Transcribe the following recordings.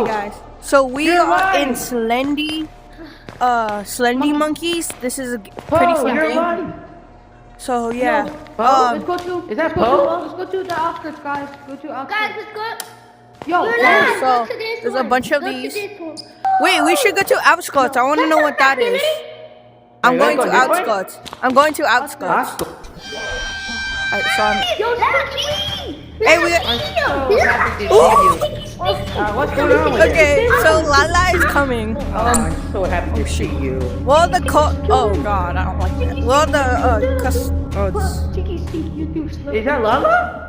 Okay, guys. So we are in slendy monkeys. This is a pretty fun game. So yeah. Let's go to. Is that Poe? Let's go to the outskirts, guys. Go to outskirts. Guys, let's go. Yo, So there's a bunch of these. Wait, we should go to outskirts. I want to know what that is. I'm going to outskirts. I'm going to outskirts. Yo, Slinky! Hey, we. What's going on with Okay, so Lala is coming. I'm so happy to see you. Well, the oh god, I don't like that. Well, the custards. Is that Lala?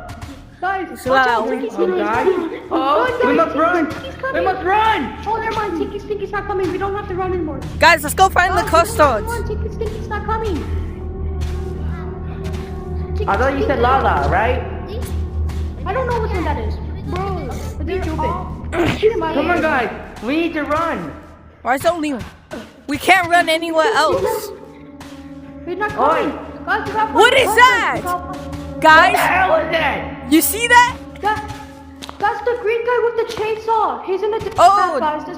Guys, It's Lala. Guys. Oh, we must run. We must run. Oh, never mind. Stinky's not coming. We don't have to run anymore. Guys, let's go find the custards. Stinky's not coming. I thought you said Lala, right? I don't know which one that is. Bro, they're stupid. Come on, guys. We need to run. Why is it only? We can't run anywhere else. He's not coming. Guys, What is that? What Guys, the hell is that? you see that? That's the green guy with the chainsaw. He's in the Oh, guys.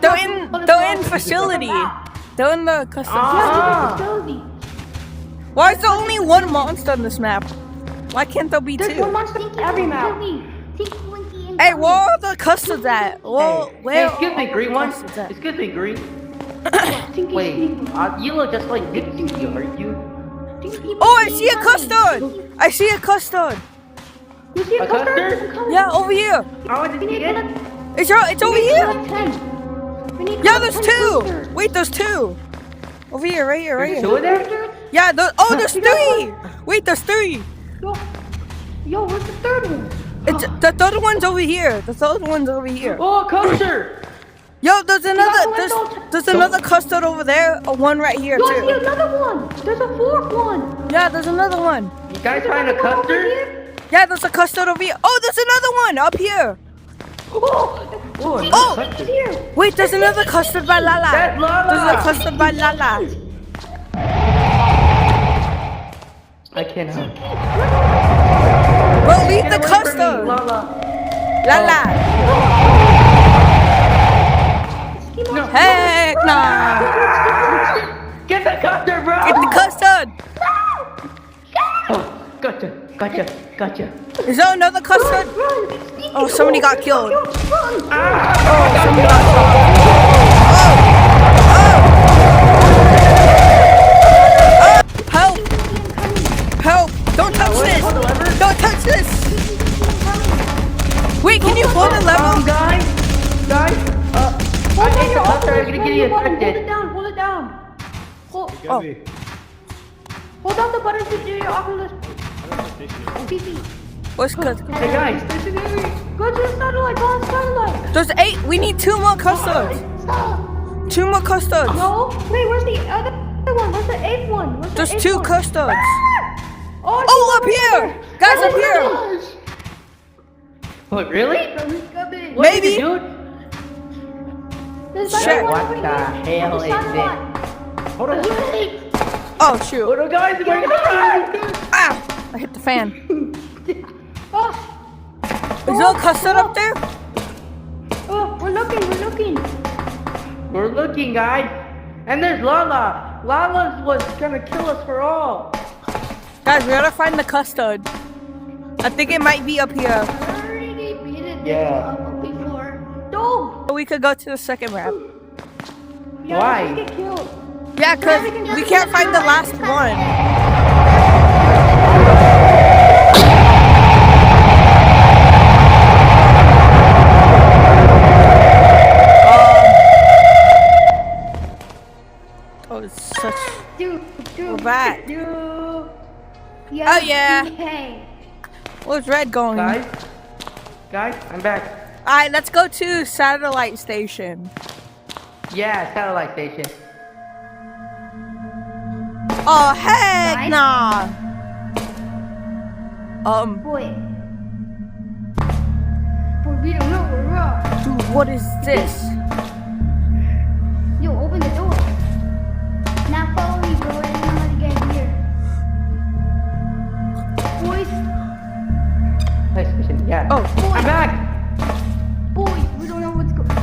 they're in facility. They're in the custom. Facility. Why is there only one monster on this map? Why can't there be There's two? one monster every map. Hey, where are the custards at? Well, Hey, where? excuse me, green one. Custards at? Excuse me, green. Wait, you look just like Dixie, aren't you? Oh, I see a custard! I see a custard! You see A custard? Yeah, over here! I want to see it. It's over here! Yeah, there's two! Custard. Wait, there's two! Over here, right here, right There's here. two of them? Yeah, there's three! Wait, there's three! Yo, where's the third one? It's, the third one's over here. The third one's over here. Oh, custard! Yo, there's another custard over there. One right here, Yo, I see too. another one. There's a fourth one. Yeah, there's another one. You guys find a custard? Yeah, there's a custard over here. Oh, there's another one up here. Oh, He's here. Wait, there's another custard by Lala. That's Lala. There's a custard by Lala. I cannot. Bro, leave Get the away from me, custard. Lala. Lala. No. Heck nah. Get the custard, bro! Get the custard. Oh, gotcha. Is there another custard? Oh, somebody got killed. Help! Help! Don't touch this! Don't touch this! Wait, can you pull the lever? Guys, I think the custard are gonna get you infected. Hold it down. Oh, Hold down the button to do your Oculus. PP. what's good? Hey guys, Go to the satellite. Go on the satellite. There's 8. We need 2 more custards. 2 more custards. No. Wait, where's the other one? Where's the eighth one? Where's the There's eighth 2 one? custards. Oh, Oh, up here! Guys, up here! what, really? What Maybe. is it, dude? Check. What the hell is this? Hold on. Oh, shoot. Hold on, guys, we're gonna run! Ah! I hit the fan. Oh, Is there a custard up there? oh, we're looking. We're looking, guys. And there's Lala. Lala was gonna kill us for all. Guys, we gotta find the custard. I think it might be up here. Yeah. Don't. We could go to the second map. Yeah, Why? let's get killed. Yeah, because we can't find the last one. Oh, it's such... We're back. Oh, yeah. Hey. Where's Red going? Guys, I'm back. Alright, let's go to satellite station. Yeah, satellite station. Oh, heck nah. Boy, we don't know where we're at. Dude, what is this? Yo, open the door. Now follow me, bro. I don't know how to get in here. Boys, Nice mission, yeah. Oh, I'm back! boys, we don't know what's going on.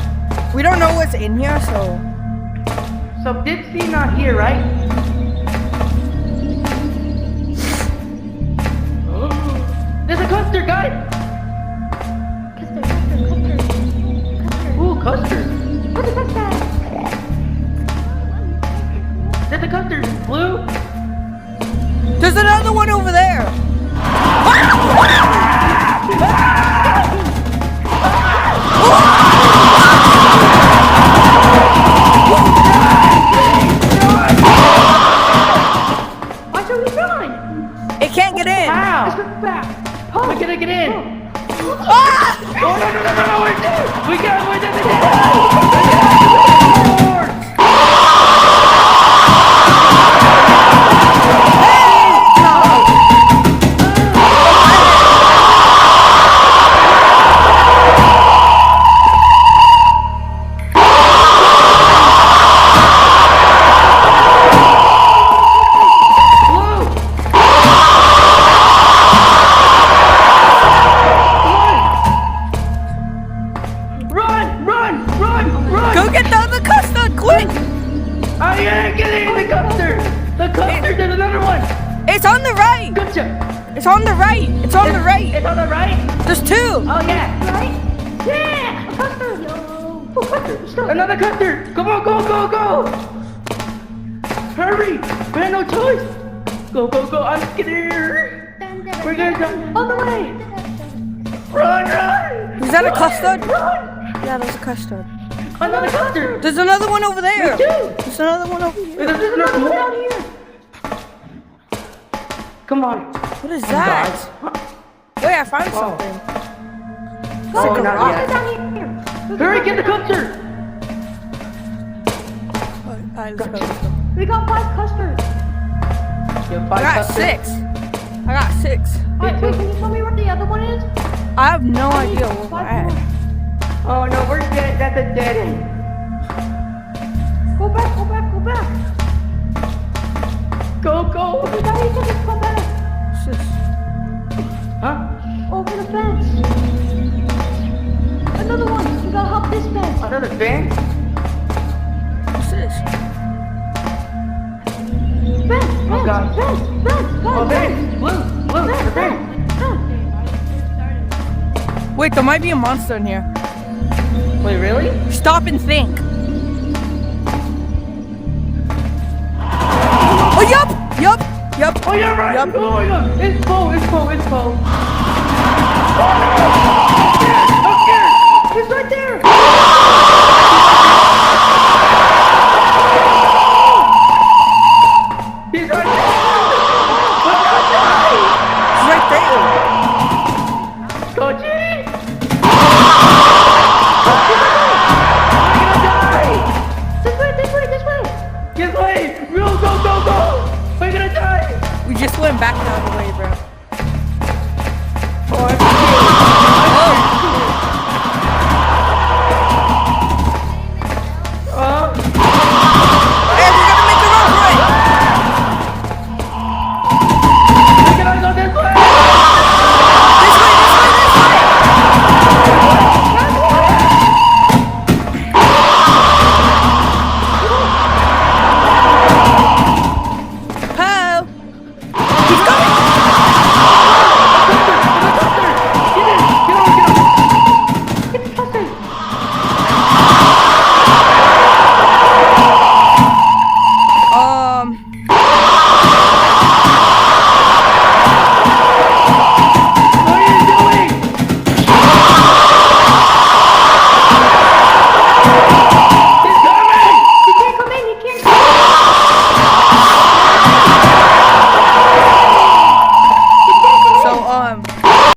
don't know what's in here, so. So Dipsy not here, right? There's a custard, guys! Custard. Ooh, custard. Where's the custard? There's a custard. Blue? There's another one over there. Why should we run? It can't get in. How? Let's go back. We're gonna get in. Ah! Oh, no, we're dead. We're dead. Go get the other custard, quick! I ain't getting the custard. The custard, there's another one. It's on the right. Good job. It's on the right. It's on the right. It's on the right? There's two. Oh, yeah. Right? Yeah! A custard! Yo! Oh, custard! Let's go! Another custard. Come on, go. Hurry. We have no choice. Go. I'm scared. We're gonna go. On the way! Run. Is that a custard? Run. Yeah, there's a custard. Another custard. There's another one over there. Me too. There's another one over here. There's another one down here. Come on. What is that? Wait, I found something. Oh, like a not rock. yet. Down here! Hurry, get the custard. Alright, let's go. We got 5 custards! You have I 5 got custards? 6. I got 6. Alright, wait, can you tell me what the other one is? I have no idea where we're 5 at. more. Oh no, we're dead. That's a dead end. Go back! Go. We gotta each other go back! What's this? Huh? Over the fence! Another one! We gotta hop this fence! Another van? What's this? Fence! Oh, God. Fence! Oh, van. Blue. The van. Wait, there might be a monster in here. Wait, really? Stop and think. Oh, yup. Oh, you're right. Yup. Oh my God. It's full.